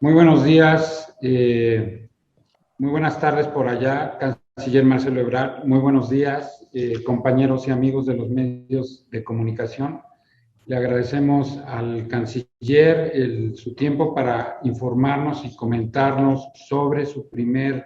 Muy buenos días, muy buenas tardes por allá, canciller Marcelo Ebrard. Muy buenos días, compañeros y amigos de los medios de comunicación. Le agradecemos al canciller su tiempo para informarnos y comentarnos sobre su primer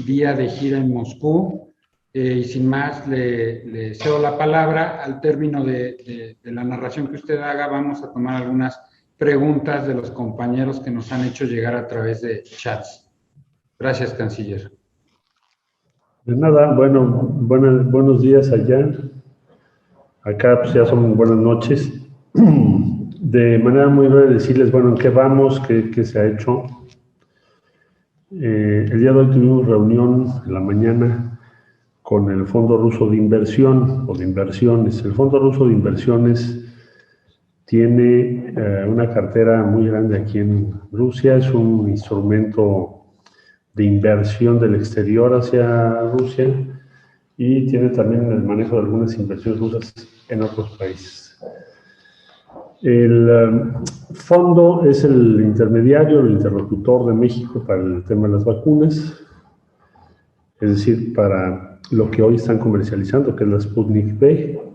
día de gira en Moscú. Y sin más, le cedo la palabra. Al término de la narración que usted haga, vamos a tomar algunas preguntas de los compañeros que nos han hecho llegar a través de chats. Gracias, canciller. De nada, bueno, buenos días allá. Acá pues ya son buenas noches. De manera muy breve decirles, bueno, en qué vamos, qué se ha hecho. El día de hoy tuvimos reunión en la mañana con el Fondo Ruso de Inversión o de Inversiones. El Fondo Ruso de Inversiones tiene una cartera muy grande aquí en Rusia, es un instrumento de inversión del exterior hacia Rusia y tiene también el manejo de algunas inversiones rusas en otros países. El fondo es el intermediario, el interlocutor de México para el tema de las vacunas, es decir, para lo que hoy están comercializando, que es la Sputnik V.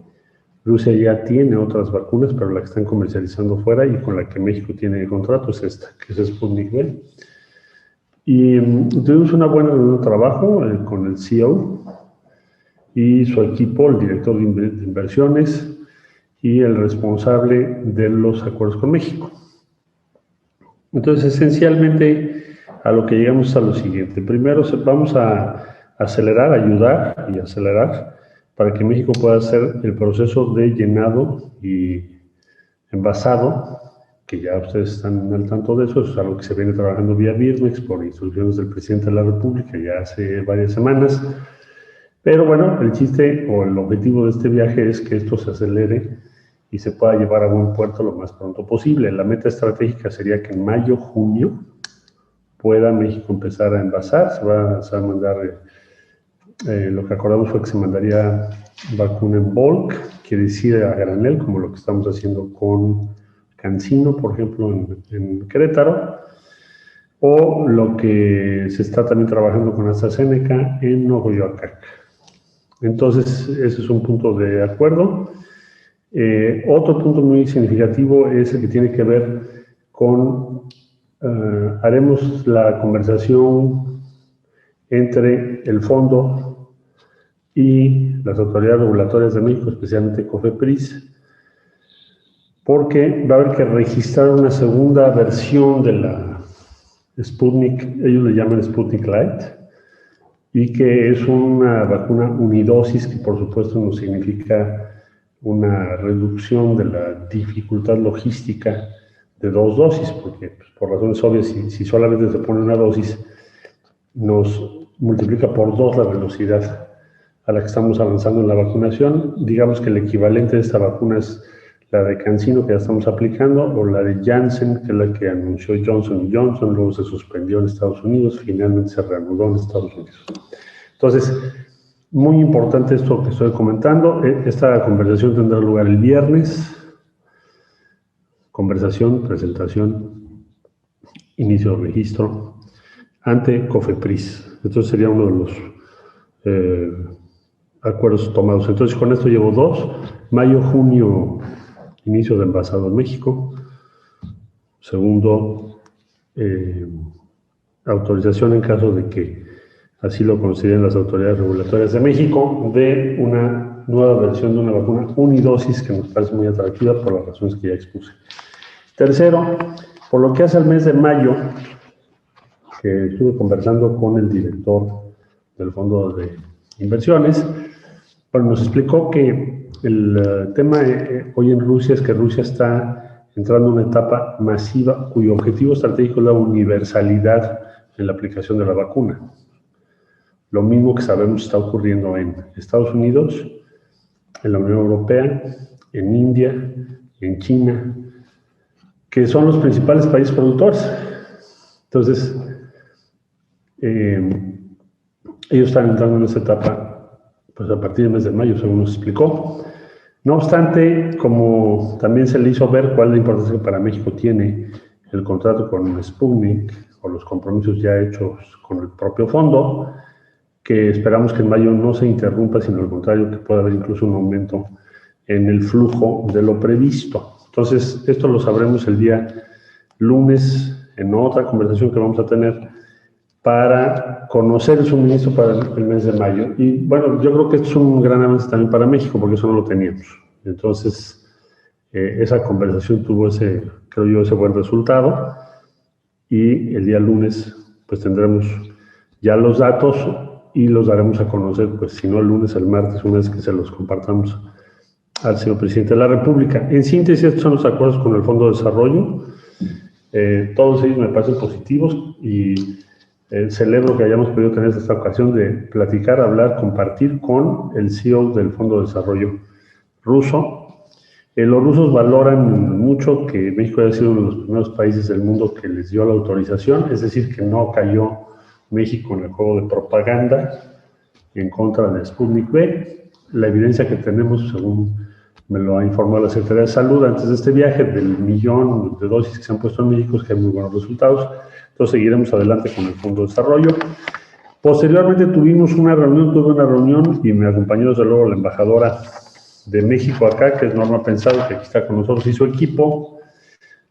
Rusia ya tiene otras vacunas, pero la que están comercializando fuera y con la que México tiene contrato es esta, que es Sputnik V. Y tuvimos una buena reunión de trabajo con el CEO y su equipo, el director de inversiones y el responsable de los acuerdos con México. Entonces, esencialmente, a lo que llegamos es a lo siguiente. Primero, vamos a acelerar, ayudar y acelerar para que México pueda hacer el proceso de llenado y envasado, que ya ustedes están al tanto de eso, es algo que se viene trabajando vía Birmex por instrucciones del presidente de la República ya hace varias semanas. Pero bueno, el chiste o el objetivo de este viaje es que esto se acelere y se pueda llevar a buen puerto lo más pronto posible. La meta estratégica sería que en mayo, junio, pueda México empezar a envasar, se va a mandar, lo que acordamos fue que se mandaría vacuna en bulk, quiere decir a granel, como lo que estamos haciendo con CanSino, por ejemplo, en Querétaro, o lo que se está también trabajando con AstraZeneca en Nogoyoacac. Entonces, ese es un punto de acuerdo. Otro punto muy significativo es el que tiene que ver con, haremos la conversación entre el fondo y las autoridades regulatorias de México, especialmente COFEPRIS, porque va a haber que registrar una segunda versión de la Sputnik, ellos le llaman Sputnik Light, y que es una vacuna unidosis, que por supuesto nos significa una reducción de la dificultad logística de dos dosis, porque pues, por razones obvias, si solamente se pone una dosis, nos multiplica por 2 la velocidad a la que estamos avanzando en la vacunación. Digamos que el equivalente de esta vacuna es la de CanSino, que ya estamos aplicando, o la de Janssen, que es la que anunció Johnson & Johnson, luego se suspendió en Estados Unidos, finalmente se reanudó en Estados Unidos. Entonces, muy importante esto que estoy comentando. Esta conversación tendrá lugar el viernes. Conversación, presentación, inicio de registro ante COFEPRIS. Entonces sería uno de los acuerdos tomados. Entonces con esto llevo 2. Mayo, junio, inicio de envasado en México. Segundo, autorización en caso de que así lo consideren las autoridades regulatorias de México, de una nueva versión de una vacuna unidosis que nos parece muy atractiva por las razones que ya expuse. Tercero, por lo que hace al mes de mayo, que estuve conversando con el director del Fondo de Inversiones, bueno, nos explicó que el tema hoy en Rusia es que Rusia está entrando en una etapa masiva cuyo objetivo estratégico es la universalidad en la aplicación de la vacuna. Lo mismo que sabemos está ocurriendo en Estados Unidos, en la Unión Europea, en India, en China, que son los principales países productores. Entonces, ellos están entrando en esa etapa pues a partir del mes de mayo, según nos explicó. No obstante, como también se le hizo ver cuál es la importancia que para México tiene el contrato con Sputnik o los compromisos ya hechos con el propio fondo, que esperamos que en mayo no se interrumpa, sino al contrario, que pueda haber incluso un aumento en el flujo de lo previsto. Entonces, esto lo sabremos el día lunes en otra conversación que vamos a tener para conocer el suministro para el mes de mayo. Y bueno, yo creo que esto es un gran avance también para México, porque eso no lo teníamos. Entonces, esa conversación tuvo creo yo, ese buen resultado. Y el día lunes, pues tendremos ya los datos y los daremos a conocer, pues si no el lunes, el martes, una vez que se los compartamos al señor presidente de la República. En síntesis, estos son los acuerdos con el Fondo de Desarrollo. Todos ellos me parecen positivos y celebro que hayamos podido tener esta ocasión de platicar, hablar, compartir con el CEO del Fondo de Desarrollo ruso. Los rusos valoran mucho que México haya sido uno de los primeros países del mundo que les dio la autorización, es decir, que no cayó México en el juego de propaganda en contra de Sputnik V. La evidencia que tenemos, según me lo ha informado la Secretaría de Salud antes de este viaje, del 1.000.000 de dosis que se han puesto en México, es que hay muy buenos resultados. Entonces seguiremos adelante con el Fondo de Desarrollo. Posteriormente tuve una reunión y me acompañó desde luego la embajadora de México acá, que es Norma Pensado, que aquí está con nosotros, y su equipo,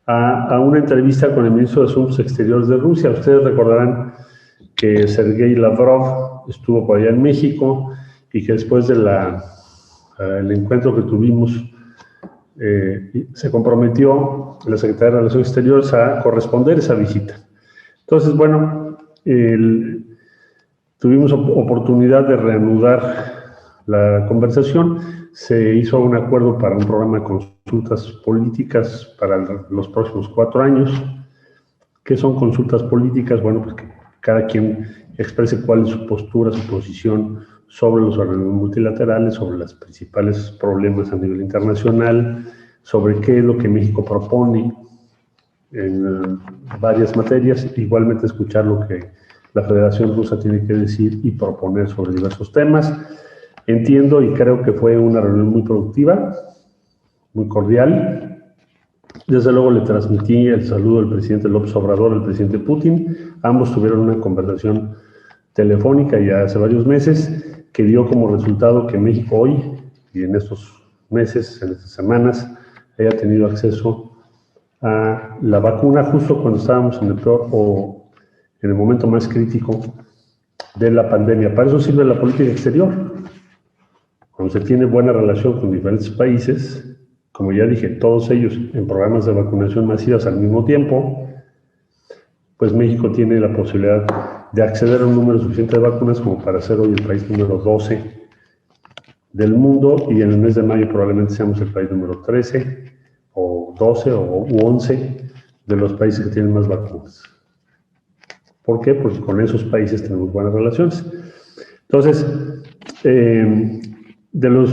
a una entrevista con el ministro de Asuntos Exteriores de Rusia. Ustedes recordarán que Sergei Lavrov estuvo por allá en México y que después de el encuentro que tuvimos, se comprometió la Secretaría de Relaciones Exteriores a corresponder esa visita. Entonces, bueno, tuvimos oportunidad de reanudar la conversación. Se hizo un acuerdo para un programa de consultas políticas para los próximos 4 años. ¿Qué son consultas políticas? Bueno, pues que cada quien exprese cuál es su postura, su posición sobre los organismos multilaterales, sobre los principales problemas a nivel internacional, sobre qué es lo que México propone en varias materias, igualmente escuchar lo que la Federación Rusa tiene que decir y proponer sobre diversos temas. Entiendo y creo que fue una reunión muy productiva, muy cordial. Desde luego le transmití el saludo del presidente López Obrador al presidente Putin. Ambos tuvieron una conversación telefónica ya hace varios meses que dio como resultado que México hoy y en estos meses, en estas semanas, haya tenido acceso a la vacuna justo cuando estábamos en el peor o en el momento más crítico de la pandemia. Para eso sirve la política exterior. Cuando se tiene buena relación con diferentes países, como ya dije, todos ellos en programas de vacunación masivas al mismo tiempo, pues México tiene la posibilidad de acceder a un número suficiente de vacunas como para ser hoy el país número 12 del mundo, y en el mes de mayo probablemente seamos el país número 13 o 12 u 11 de los países que tienen más vacunas. ¿Por qué? Porque con esos países tenemos buenas relaciones. Entonces, de los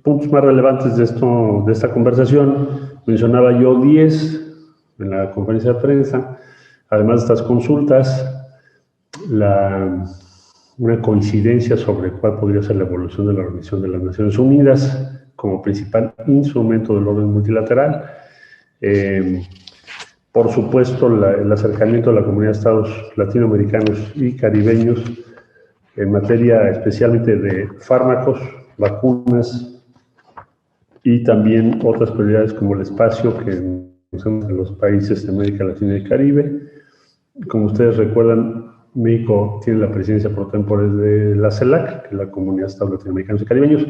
puntos más relevantes de esta conversación, mencionaba yo 10 en la conferencia de prensa. Además de estas consultas, una coincidencia sobre cuál podría ser la evolución de la Organización de las Naciones Unidas como principal instrumento del orden multilateral. Por supuesto, el acercamiento a la comunidad de estados latinoamericanos y caribeños en materia especialmente de fármacos, vacunas y también otras prioridades como el espacio que conocemos en los países de América Latina y Caribe. Como ustedes recuerdan, México tiene la presidencia pro tempore de la CELAC, que es la Comunidad de Estados Latinoamericanos y Caribeños,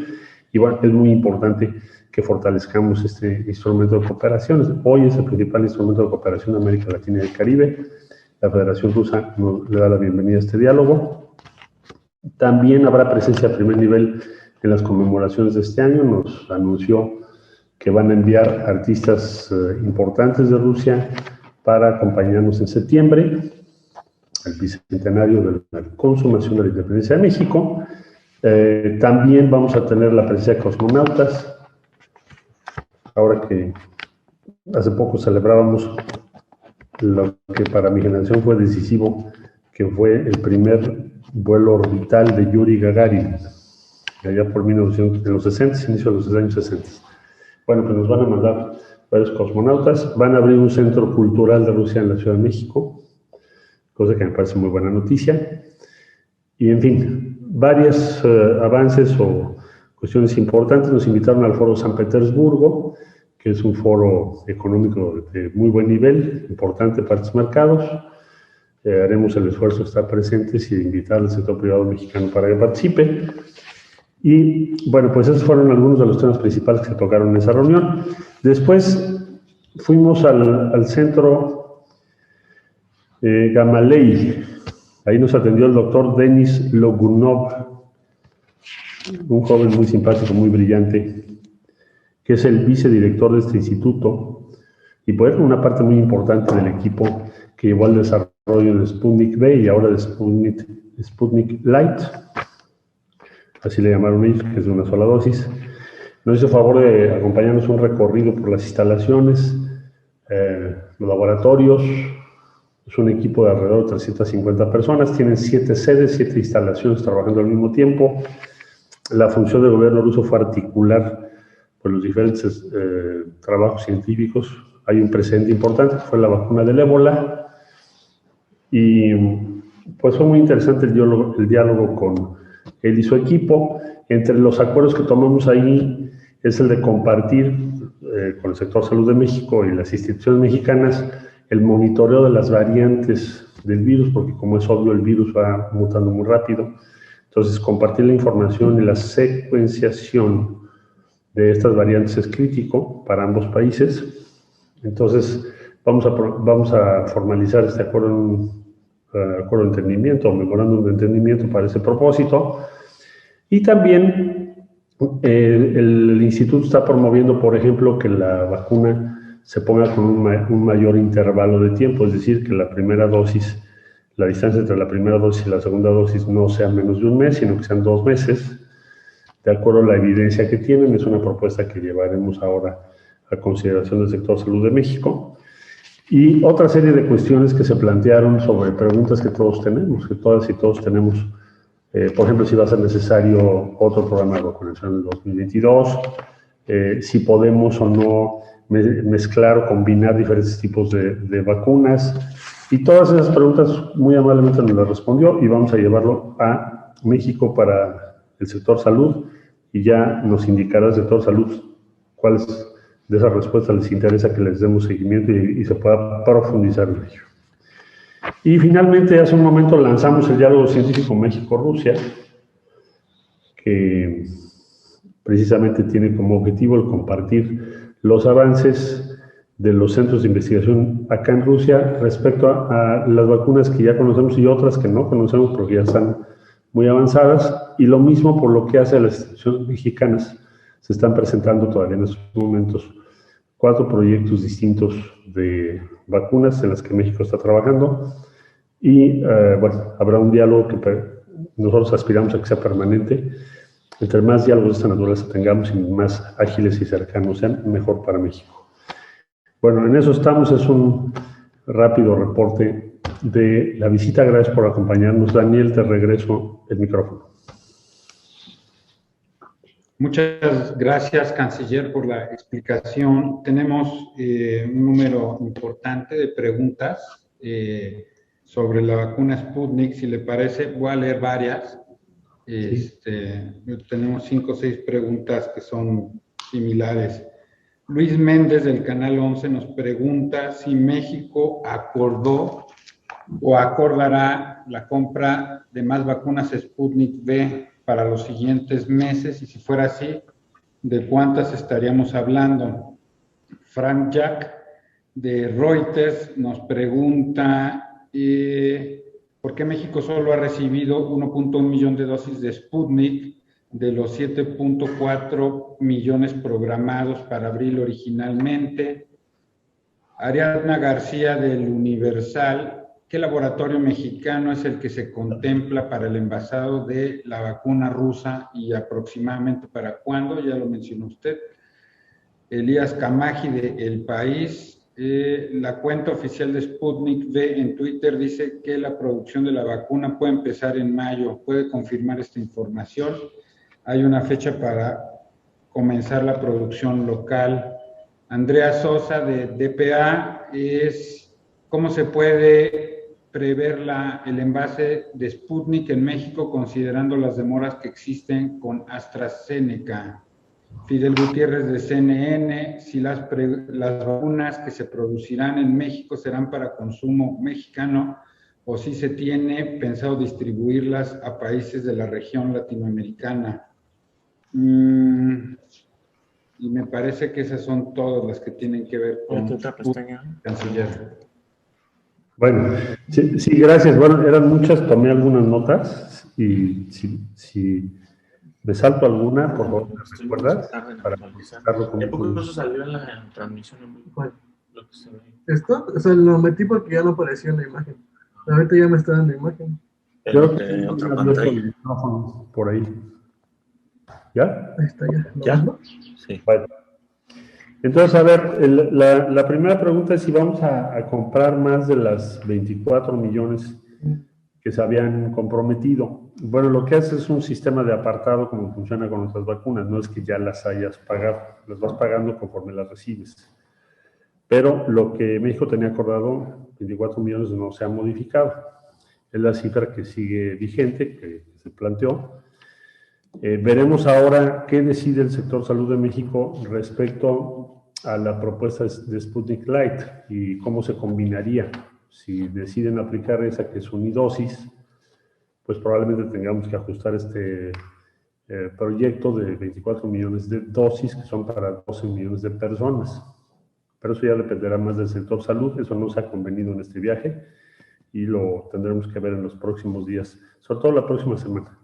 y bueno, es muy importante que fortalezcamos este instrumento de cooperación. Hoy es el principal instrumento de cooperación de América Latina y el Caribe. La Federación Rusa le da la bienvenida a este diálogo. También habrá presencia a primer nivel en las conmemoraciones de este año. Nos anunció que van a enviar artistas importantes de Rusia para acompañarnos en septiembre, el bicentenario de la consumación de la independencia de México. También vamos a tener la presencia de cosmonautas. Ahora que hace poco celebrábamos lo que para mi generación fue decisivo, que fue el primer vuelo orbital de Yuri Gagarin, allá por 1960, inicio de los años 60. Bueno, pues nos van a mandar varios cosmonautas. Van a abrir un centro cultural de Rusia en la Ciudad de México, cosa que me parece muy buena noticia. Y en fin, varios avances o cuestiones importantes. Nos invitaron al Foro San Petersburgo, que es un foro económico de muy buen nivel, importante para estos mercados. Haremos el esfuerzo de estar presentes y de invitar al sector privado mexicano para que participe. Y bueno, pues esos fueron algunos de los temas principales que se tocaron en esa reunión. Después fuimos al centro Gamaleya. Ahí nos atendió el doctor Denis Logunov, un joven muy simpático, muy brillante, que es el vicedirector de este instituto y pues una parte muy importante del equipo que llevó al desarrollo de Sputnik V y ahora de Sputnik Light, así le llamaron ellos, que es de una sola dosis. Nos hizo favor de acompañarnos un recorrido por las instalaciones, los laboratorios. Es un equipo de alrededor de 350 personas, tienen 7 sedes, 7 instalaciones trabajando al mismo tiempo. La función del gobierno ruso fue articular pues, los diferentes trabajos científicos. Hay un precedente importante que fue la vacuna del ébola y pues fue muy interesante el diálogo con él y su equipo. Entre los acuerdos que tomamos ahí es el de compartir con el sector salud de México y las instituciones mexicanas el monitoreo de las variantes del virus, porque como es obvio el virus va mutando muy rápido. Entonces compartir la información y la secuenciación de estas variantes es crítico para ambos países. Entonces vamos a formalizar este acuerdo en un acuerdo de entendimiento o memorándum de entendimiento para ese propósito. Y también el instituto está promoviendo, por ejemplo, que la vacuna se ponga con un mayor intervalo de tiempo, es decir, que la primera dosis, la distancia entre la primera dosis y la segunda dosis no sea menos de un mes, sino que sean 2 meses, de acuerdo a la evidencia que tienen. Es una propuesta que llevaremos ahora a consideración del sector salud de México. Y otra serie de cuestiones que se plantearon sobre preguntas que todos tenemos, que todas y todos tenemos. Por ejemplo, si va a ser necesario otro programa de vacunación en el 2022, si podemos o no mezclar o combinar diferentes tipos de vacunas. Y todas esas preguntas muy amablemente nos las respondió y vamos a llevarlo a México para el sector salud y ya nos indicará el sector salud cuáles de esas respuestas les interesa que les demos seguimiento y se pueda profundizar en ello. Y finalmente, hace un momento lanzamos el diálogo científico México-Rusia, que precisamente tiene como objetivo el compartir los avances de los centros de investigación acá en Rusia respecto a las vacunas que ya conocemos y otras que no conocemos porque ya están muy avanzadas, y lo mismo por lo que hace a las instituciones mexicanas. Se están presentando todavía en estos momentos 4 proyectos distintos de vacunas en las que México está trabajando y bueno, habrá un diálogo que nosotros aspiramos a que sea permanente. Entre más diálogos de esta naturaleza tengamos y más ágiles y cercanos sean, mejor para México. Bueno, en eso estamos. Es un rápido reporte de la visita. Gracias por acompañarnos. Daniel, te regreso el micrófono. Muchas gracias, canciller, por la explicación. Tenemos un número importante de preguntas sobre la vacuna Sputnik. Si le parece, voy a leer varias. Tenemos 5 o 6 preguntas que son similares. Luis Méndez del Canal 11 nos pregunta si México acordó o acordará la compra de más vacunas Sputnik V para los siguientes meses, y si fuera así, ¿de cuántas estaríamos hablando? Frank Jack de Reuters nos pregunta ¿por qué México solo ha recibido 1.1 millón de dosis de Sputnik de los 7.4 millones programados para abril originalmente? Ariadna García del Universal: ¿qué laboratorio mexicano es el que se contempla para el envasado de la vacuna rusa y aproximadamente para cuándo? Ya lo mencionó usted. Elías Camaji de El País: la cuenta oficial de Sputnik V en Twitter dice que la producción de la vacuna puede empezar en mayo. ¿Puede confirmar esta información? ¿Hay una fecha para comenzar la producción local? Andrea Sosa de DPA es cómo se puede prever el envase de Sputnik en México considerando las demoras que existen con AstraZeneca. Fidel Gutiérrez de CNN, si las vacunas que se producirán en México serán para consumo mexicano o si se tiene pensado distribuirlas a países de la región latinoamericana. Y me parece que esas son todas las que tienen que ver con otra pestaña. canciller. Bueno, sí, gracias. Bueno, eran muchas, tomé algunas notas y si me salto alguna, por favor, ¿me recuerdas? Para contestarlo con poco eso salió en la transmisión en vivo? ¿Cuál? Lo que se ve. ¿Esto? O sea, lo metí porque ya no apareció en la imagen. Ahorita ya me está dando imagen. Creo que Otra pantalla. el micrófono por ahí. ¿Ya? Ahí está ya. ¿Ya? Sí. Bueno. Entonces, a ver, la primera pregunta es si vamos a comprar más de las 24 millones que se habían comprometido. Bueno, lo que hace es un sistema de apartado como funciona con otras vacunas, no es que ya las hayas pagado, las vas pagando conforme las recibes. Pero lo que México tenía acordado, 24 millones, no se ha modificado. Es la cifra que sigue vigente, que se planteó. Veremos ahora qué decide el sector salud de México respecto a la propuesta de Sputnik Light y cómo se combinaría. Si deciden aplicar esa que es unidosis, pues probablemente tengamos que ajustar este proyecto de 24 millones de dosis que son para 12 millones de personas. Pero eso ya dependerá más del sector salud, eso no se ha convenido en este viaje y lo tendremos que ver en los próximos días, sobre todo la próxima semana.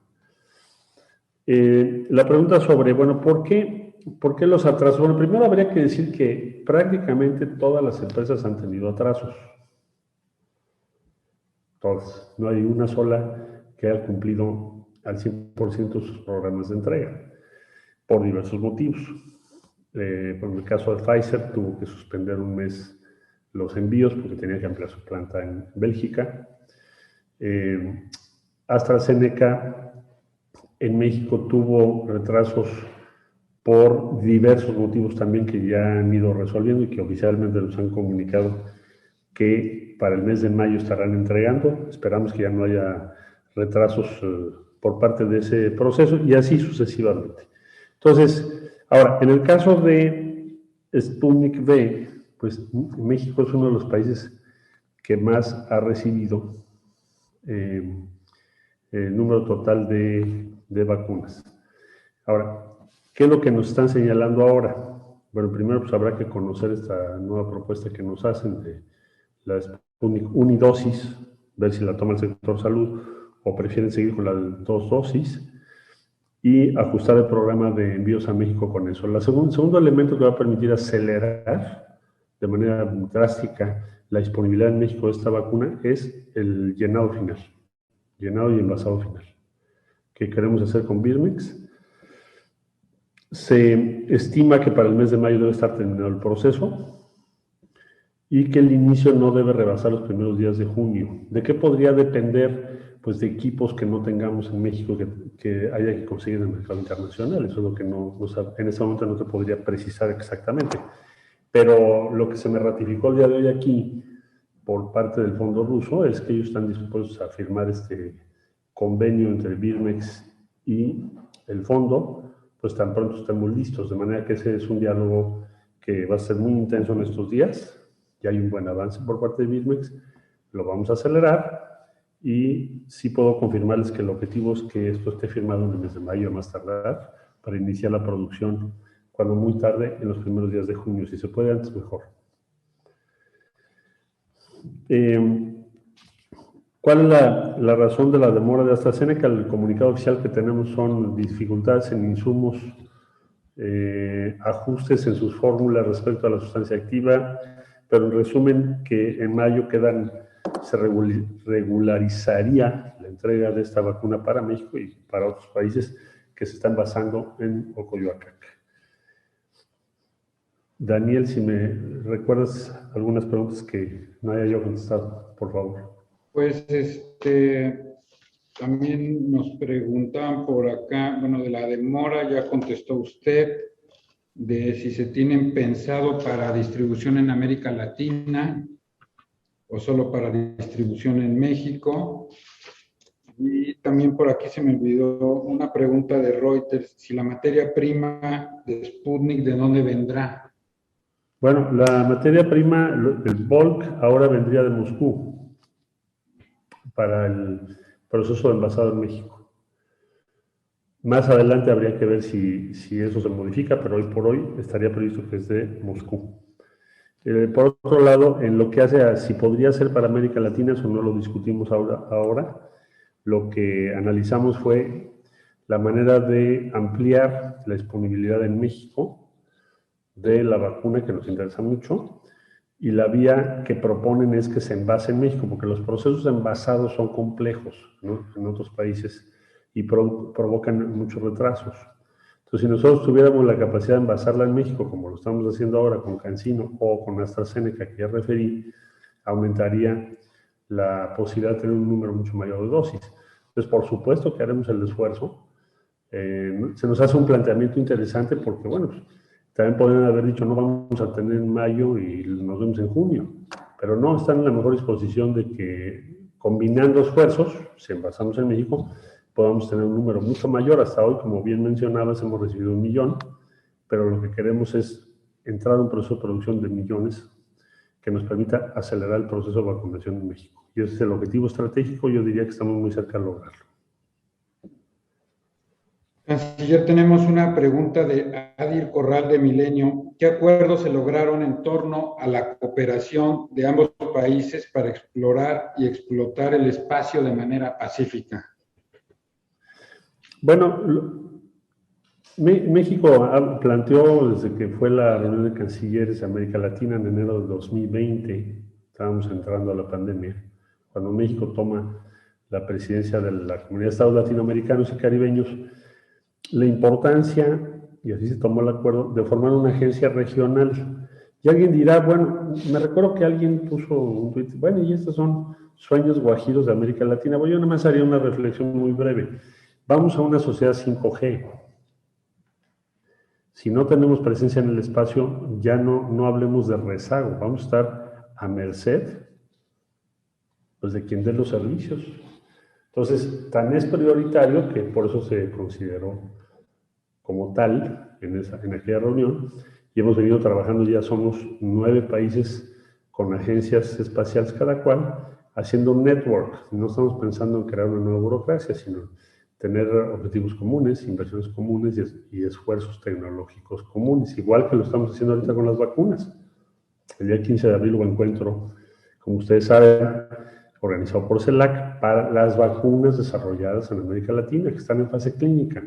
La pregunta sobre, bueno, ¿por qué los atrasos? Bueno, primero habría que decir que prácticamente todas las empresas han tenido atrasos. Todas. No hay una sola que haya cumplido al 100% sus programas de entrega, por diversos motivos. Por el caso de Pfizer, tuvo que suspender un mes los envíos porque tenía que ampliar su planta en Bélgica. AstraZeneca en México tuvo retrasos por diversos motivos también que ya han ido resolviendo y que oficialmente nos han comunicado que para el mes de mayo estarán entregando. Esperamos que ya no haya retrasos por parte de ese proceso y así sucesivamente. Entonces, ahora, en el caso de Sputnik V, pues México es uno de los países que más ha recibido el número total de vacunas. Ahora, ¿qué es lo que nos están señalando ahora? Bueno, primero pues habrá que conocer esta nueva propuesta que nos hacen de la Sputnik unidosis, ver si la toma el sector salud o prefieren seguir con la de 2 dosis y ajustar el programa de envíos a México con eso. El segundo elemento que va a permitir acelerar de manera drástica la disponibilidad en México de esta vacuna es el llenado final, llenado y envasado final, que queremos hacer con Birmex. Se estima que para el mes de mayo debe estar terminado el proceso y que el inicio no debe rebasar los primeros días de junio. ¿De qué podría depender? Pues de equipos que no tengamos en México que haya que conseguir en el mercado internacional. Eso es lo que en este momento no te podría precisar exactamente. Pero lo que se me ratificó el día de hoy aquí por parte del fondo ruso es que ellos están dispuestos a firmar este convenio entre Birmex y el fondo, pues tan pronto estemos listos. De manera que ese es un diálogo que va a ser muy intenso en estos días. Ya hay un buen avance por parte de Birmex, lo vamos a acelerar y sí puedo confirmarles que el objetivo es que esto esté firmado en el mes de mayo a más tardar para iniciar la producción cuando muy tarde en los primeros días de junio. Si se puede antes, mejor. ¿Cuál es la razón de la demora de AstraZeneca? El comunicado oficial que tenemos son dificultades en insumos, ajustes en sus fórmulas respecto a la sustancia activa, pero en resumen que en mayo se regularizaría la entrega de esta vacuna para México y para otros países que se están basando en Ocoyoacac. Daniel, si me recuerdas algunas preguntas que no haya yo contestado, por favor. Pues también nos preguntaban por acá, bueno, de la demora ya contestó usted. de si se tienen pensado para distribución en América Latina o solo para distribución en México. Y también por aquí se me olvidó una pregunta de Reuters, si la materia prima de Sputnik, ¿de dónde vendrá? Bueno, la materia prima, el bulk, ahora vendría de Moscú para el proceso de envasado en México. Más adelante habría que ver si eso se modifica, pero hoy por hoy estaría previsto que es de Moscú. Por otro lado, en lo que hace a si podría ser para América Latina, eso no lo discutimos ahora. Lo que analizamos fue la manera de ampliar la disponibilidad en México de la vacuna, que nos interesa mucho, y la vía que proponen es que se envase en México, porque los procesos de envasado son complejos, ¿no?, en otros países y provocan muchos retrasos. Entonces, si nosotros tuviéramos la capacidad de envasarla en México, como lo estamos haciendo ahora con CanSino o con AstraZeneca, que ya referí, aumentaría la posibilidad de tener un número mucho mayor de dosis. Entonces, por supuesto que haremos el esfuerzo. Se nos hace un planteamiento interesante porque, bueno, pues, también podrían haber dicho, no vamos a tener en mayo y nos vemos en junio. Pero no, están en la mejor disposición de que, combinando esfuerzos, si envasamos en México, podamos tener un número mucho mayor. Hasta hoy, como bien mencionabas, hemos recibido 1 millón, pero lo que queremos es entrar a un proceso de producción de millones que nos permita acelerar el proceso de vacunación en México. Y ese es el objetivo estratégico, yo diría que estamos muy cerca de lograrlo. Canciller, tenemos una pregunta de Adil Corral de Milenio. ¿Qué acuerdos se lograron en torno a la cooperación de ambos países para explorar y explotar el espacio de manera pacífica? Bueno, México planteó desde que fue la reunión de cancilleres de América Latina en enero de 2020, estábamos entrando a la pandemia, cuando México toma la presidencia de la Comunidad de Estados Latinoamericanos y Caribeños, la importancia, y así se tomó el acuerdo, de formar una agencia regional. Y alguien dirá, bueno, me recuerdo que alguien puso un tweet, bueno, y estos son sueños guajiros de América Latina. Bueno, yo nada más haría una reflexión muy breve. Vamos a una sociedad 5G. Si no tenemos presencia en el espacio, ya no hablemos de rezago, vamos a estar a merced, pues, de quien dé los servicios. Entonces, tan es prioritario que por eso se consideró como tal en aquella reunión, y hemos venido trabajando, ya somos 9 países con agencias espaciales cada cual, haciendo un network. No estamos pensando en crear una nueva burocracia, sino tener objetivos comunes, inversiones comunes y esfuerzos tecnológicos comunes, igual que lo estamos haciendo ahorita con las vacunas. El día 15 de abril hubo encuentro, como ustedes saben, organizado por CELAC, para las vacunas desarrolladas en América Latina, que están en fase clínica.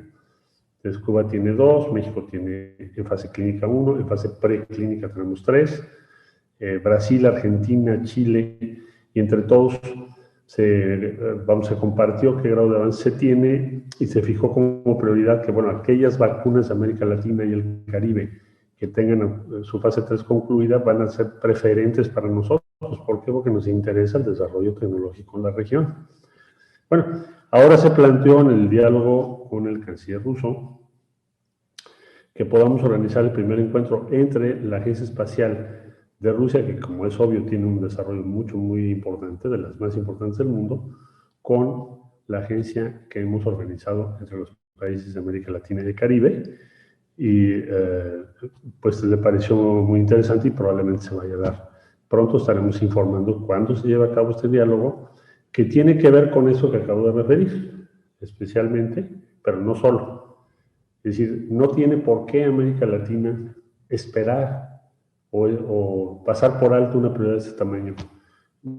Entonces, Cuba tiene 2, México tiene en fase clínica 1, en fase preclínica tenemos 3, Brasil, Argentina, Chile, y entre todos se compartió qué grado de avance se tiene y se fijó como prioridad que, bueno, aquellas vacunas de América Latina y el Caribe que tengan su fase 3 concluida van a ser preferentes para nosotros. ¿Por qué? Porque nos interesa el desarrollo tecnológico en la región. Bueno, ahora se planteó en el diálogo con el canciller ruso que podamos organizar el primer encuentro entre la Agencia Espacial de Rusia, que como es obvio tiene un desarrollo muy importante, de las más importantes del mundo, con la agencia que hemos organizado entre los países de América Latina y el Caribe, y pues le pareció muy interesante y probablemente se vaya a dar. Pronto estaremos informando cuándo se lleva a cabo este diálogo, que tiene que ver con eso que acabo de referir, especialmente, pero no solo. Es decir, no tiene por qué América Latina esperar o pasar por alto una prioridad de este tamaño.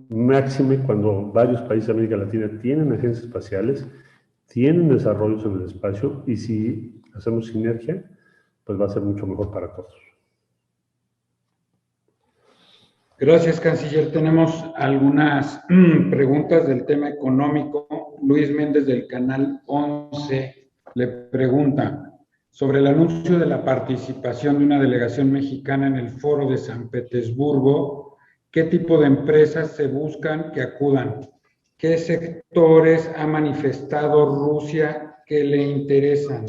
Máxime cuando varios países de América Latina tienen agencias espaciales, tienen desarrollos en el espacio, y si hacemos sinergia, pues va a ser mucho mejor para todos. Gracias, canciller. Tenemos algunas preguntas del tema económico. Luis Méndez del canal 11 le pregunta sobre el anuncio de la participación de una delegación mexicana en el Foro de San Petersburgo. ¿Qué tipo de empresas se buscan que acudan? ¿Qué sectores ha manifestado Rusia que le interesan?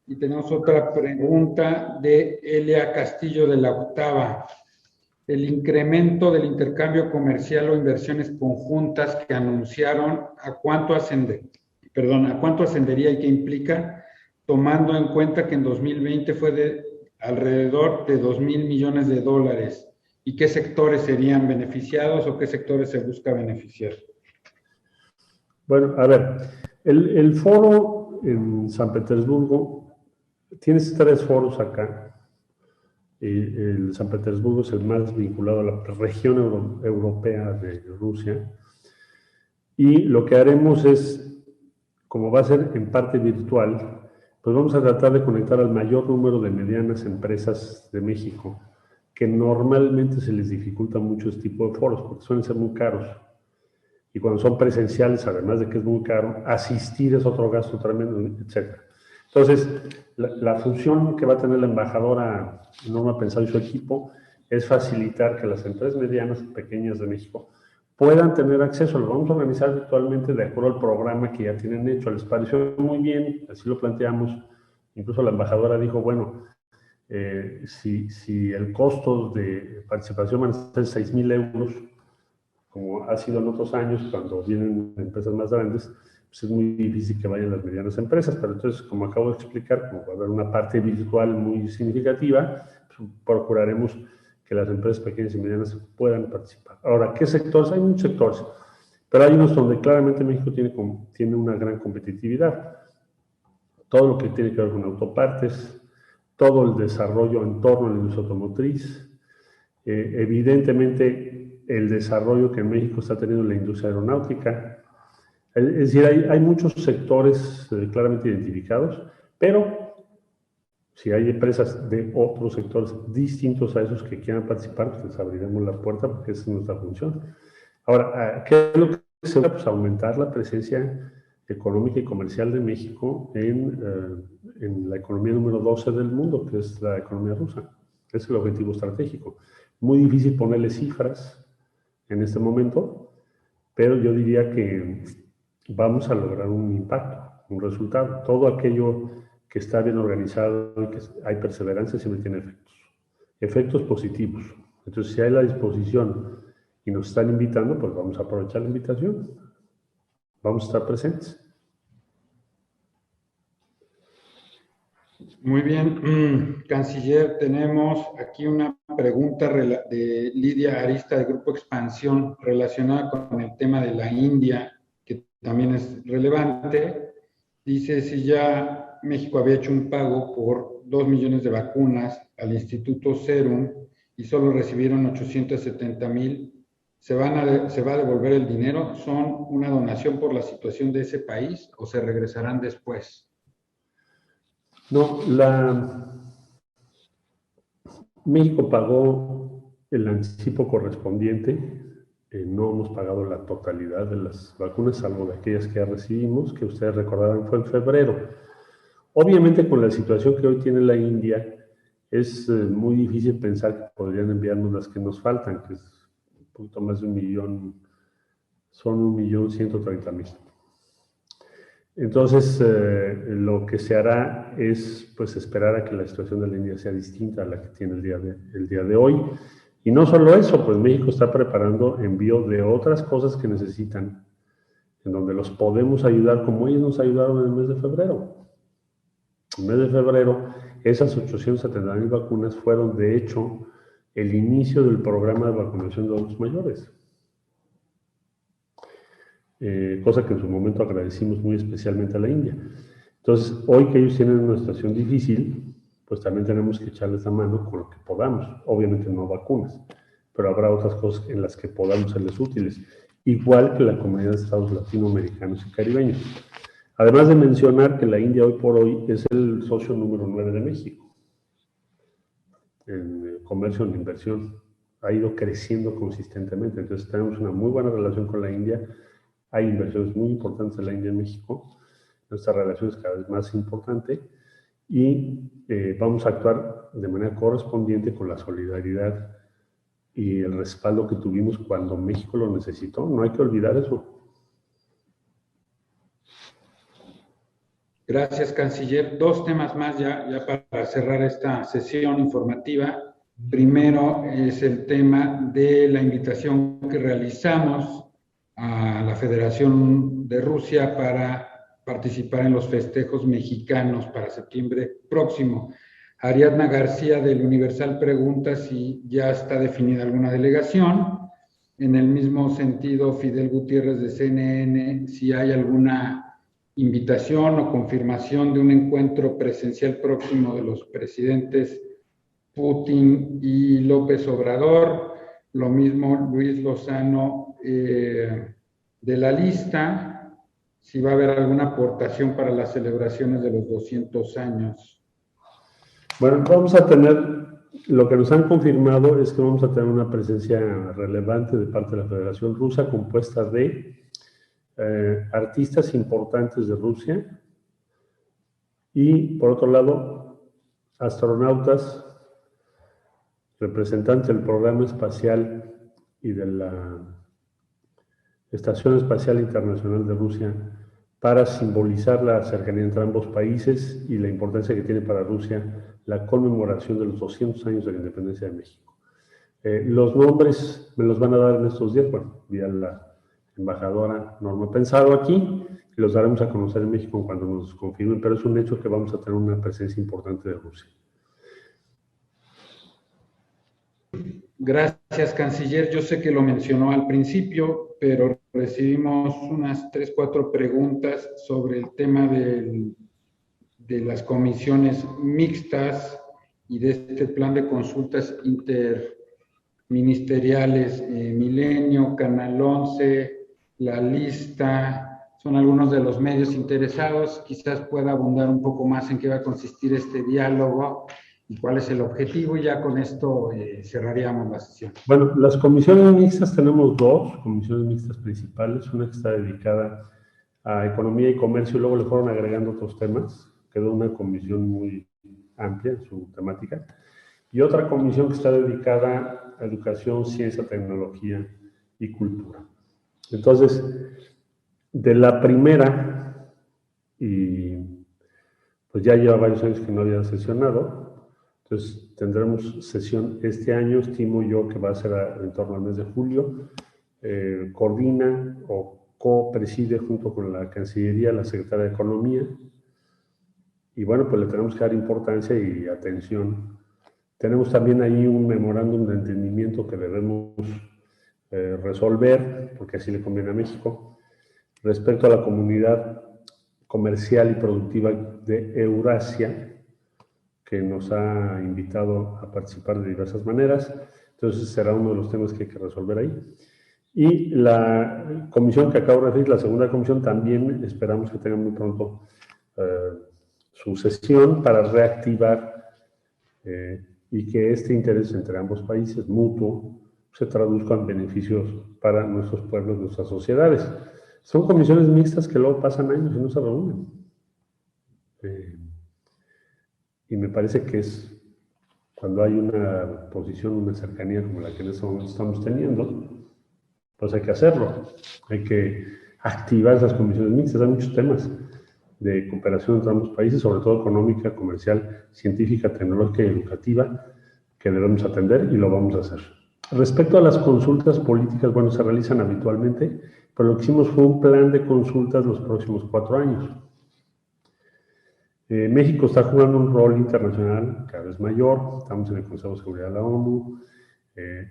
Y tenemos otra pregunta de Elia Castillo de la Octava. El incremento del intercambio comercial o inversiones conjuntas que anunciaron, ¿a cuánto ascendería y qué implica, tomando en cuenta que en 2020 fue de alrededor de 2,000 millones de dólares? ¿Y qué sectores serían beneficiados o qué sectores se busca beneficiar? Bueno, a ver, el foro en San Petersburgo, tienes 3 foros acá. El San Petersburgo es el más vinculado a la región europea de Rusia. Y lo que haremos es, como va a ser en parte virtual, pues vamos a tratar de conectar al mayor número de medianas empresas de México, que normalmente se les dificulta mucho este tipo de foros, porque suelen ser muy caros. Y cuando son presenciales, además de que es muy caro, asistir es otro gasto tremendo, etc. Entonces, la función que va a tener la embajadora Norma Pensado y su equipo es facilitar que las empresas medianas y pequeñas de México puedan tener acceso. Lo vamos a organizar virtualmente de acuerdo al programa que ya tienen hecho. Les pareció muy bien, así lo planteamos. Incluso la embajadora dijo, bueno, si el costo de participación van a ser 6,000 euros, como ha sido en otros años, cuando vienen empresas más grandes, pues es muy difícil que vayan las medianas empresas, pero entonces, como acabo de explicar, como va a haber una parte virtual muy significativa, pues procuraremos que las empresas pequeñas y medianas puedan participar. Ahora, ¿qué sectores? Hay muchos sectores, pero hay unos donde claramente México tiene una gran competitividad. Todo lo que tiene que ver con autopartes, todo el desarrollo en torno a la industria automotriz, evidentemente el desarrollo que en México está teniendo la industria aeronáutica. Es decir, hay muchos sectores claramente identificados, pero si hay empresas de otros sectores distintos a esos que quieran participar, pues les abriremos la puerta porque esa es nuestra función. Ahora, ¿qué es lo que se va? Pues aumentar la presencia económica y comercial de México en la economía número 12 del mundo, que es la economía rusa. Ese es el objetivo estratégico. Muy difícil ponerle cifras en este momento, pero yo diría que vamos a lograr un impacto, un resultado. Todo aquello que está bien organizado y que hay perseverancia siempre tiene efectos positivos. Entonces, si hay la disposición y nos están invitando, pues vamos a aprovechar la invitación. Vamos a estar presentes. Muy bien, canciller, tenemos aquí una pregunta de Lidia Arista del Grupo Expansión relacionada con el tema de la India, que también es relevante. Dice si ya México había hecho un pago por 2 millones de vacunas al Instituto Serum y solo recibieron 870,000. ¿Se va a devolver el dinero? ¿Son una donación por la situación de ese país o se regresarán después? No, México pagó el anticipo correspondiente. No hemos pagado la totalidad de las vacunas, salvo de aquellas que ya recibimos, que ustedes recordarán fue en febrero. Obviamente, con la situación que hoy tiene la India, es muy difícil pensar que podrían enviarnos las que nos faltan, que es un poquito más de 1 millón, son 1,130,000. Entonces, lo que se hará es pues, esperar a que la situación de la India sea distinta a la que tiene el día de hoy. Y no solo eso, pues México está preparando envío de otras cosas que necesitan, en donde los podemos ayudar como ellos nos ayudaron en el mes de febrero. En el mes de febrero, esas 870,000 vacunas fueron, de hecho, el inicio del programa de vacunación de adultos mayores. Cosa que en su momento agradecimos muy especialmente a la India. Entonces, hoy que ellos tienen una situación difícil, pues también tenemos que echarles la mano con lo que podamos. Obviamente no vacunas, pero habrá otras cosas en las que podamos serles útiles, igual que la comunidad de estados latinoamericanos y caribeños. Además de mencionar que la India hoy por hoy es el socio número 9 de México en comercio, en inversión. Ha ido creciendo consistentemente, entonces tenemos una muy buena relación con la India. Hay inversiones muy importantes en la India y México. Nuestra relación es cada vez más importante y vamos a actuar de manera correspondiente con la solidaridad y el respaldo que tuvimos cuando México lo necesitó. No hay que olvidar eso. Gracias, canciller. Dos temas más ya para cerrar esta sesión informativa. Primero es el tema de la invitación que realizamos a la Federación de Rusia para participar en los festejos mexicanos para septiembre próximo. Ariadna García del Universal pregunta si ya está definida alguna delegación. En el mismo sentido, Fidel Gutiérrez de CNN, si hay alguna invitación o confirmación de un encuentro presencial próximo de los presidentes Putin y López Obrador. Lo mismo Luis Lozano de la lista, si va a haber alguna aportación para las celebraciones de los 200 años. Bueno, vamos a tener, lo que nos han confirmado es que vamos a tener una presencia relevante de parte de la Federación Rusa, compuesta de artistas importantes de Rusia y, por otro lado, astronautas, representantes del programa espacial y de la Estación Espacial Internacional de Rusia, para simbolizar la cercanía entre ambos países y la importancia que tiene para Rusia la conmemoración de los 200 años de la independencia de México. Los nombres me los van a dar en estos días, bueno, vía la embajadora Norma Pensado aquí, y los daremos a conocer en México cuando nos confirmen, pero es un hecho que vamos a tener una presencia importante de Rusia. Gracias, canciller. Yo sé que lo mencionó al principio, pero recibimos unas 3, 4 preguntas sobre el tema de las comisiones mixtas y de este plan de consultas interministeriales, Milenio, Canal 11, La Lista, son algunos de los medios interesados. Quizás pueda abundar un poco más en qué va a consistir este diálogo y cuál es el objetivo, y ya con esto cerraríamos la sesión. Bueno, las comisiones mixtas, tenemos dos comisiones mixtas principales, una que está dedicada a economía y comercio, y luego le fueron agregando otros temas, quedó una comisión muy amplia en su temática, y otra comisión que está dedicada a educación, ciencia, tecnología y cultura. Entonces, de la primera, y pues ya lleva varios años que no había sesionado, entonces tendremos sesión este año, estimo yo que va a ser en torno al mes de julio. Coordina o co-preside junto con la Cancillería, la Secretaría de Economía, y bueno, pues le tenemos que dar importancia y atención. Tenemos también ahí un memorándum de entendimiento que debemos resolver, porque así le conviene a México, respecto a la comunidad comercial y productiva de Eurasia, que nos ha invitado a participar de diversas maneras. Entonces será uno de los temas que hay que resolver ahí. Y la comisión que acabo de referir, la segunda comisión, también esperamos que tenga muy pronto su sesión para reactivar y que este interés entre ambos países mutuo se traduzca en beneficios para nuestros pueblos, nuestras sociedades. Son comisiones mixtas que luego pasan años y no se reúnen. Y me parece que es cuando hay una posición, una cercanía como la que en este momento estamos teniendo, pues hay que hacerlo. Hay que activar esas comisiones mixtas. Hay muchos temas de cooperación entre ambos países, sobre todo económica, comercial, científica, tecnológica y educativa, que debemos atender y lo vamos a hacer. Respecto a las consultas políticas, bueno, se realizan habitualmente, pero lo que hicimos fue un plan de consultas los próximos 4 años. México está jugando un rol internacional cada vez mayor, estamos en el Consejo de Seguridad de la ONU,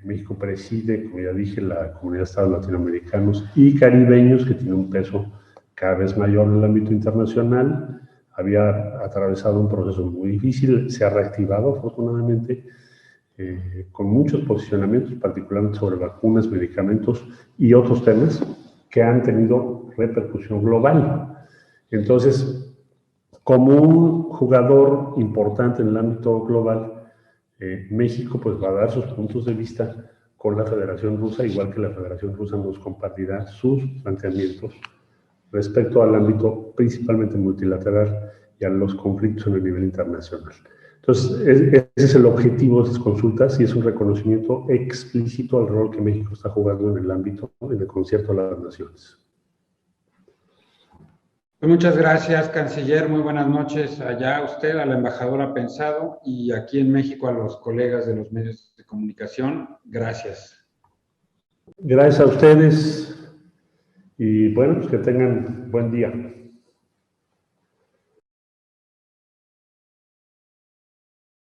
México preside, como ya dije, la Comunidad de Estados Latinoamericanos y Caribeños, que tiene un peso cada vez mayor en el ámbito internacional. Había atravesado un proceso muy difícil, se ha reactivado afortunadamente, con muchos posicionamientos, particularmente sobre vacunas, medicamentos y otros temas que han tenido repercusión global. Entonces, como un jugador importante en el ámbito global, México pues va a dar sus puntos de vista con la Federación Rusa, igual que la Federación Rusa nos compartirá sus planteamientos respecto al ámbito principalmente multilateral y a los conflictos en el nivel internacional. Entonces, ese es el objetivo de esas consultas y es un reconocimiento explícito al rol que México está jugando en el ámbito, en el concierto de las naciones. Pues muchas gracias, canciller. Muy buenas noches allá a usted, a la embajadora Pensado y aquí en México a los colegas de los medios de comunicación. Gracias. Gracias a ustedes y bueno, pues que tengan buen día.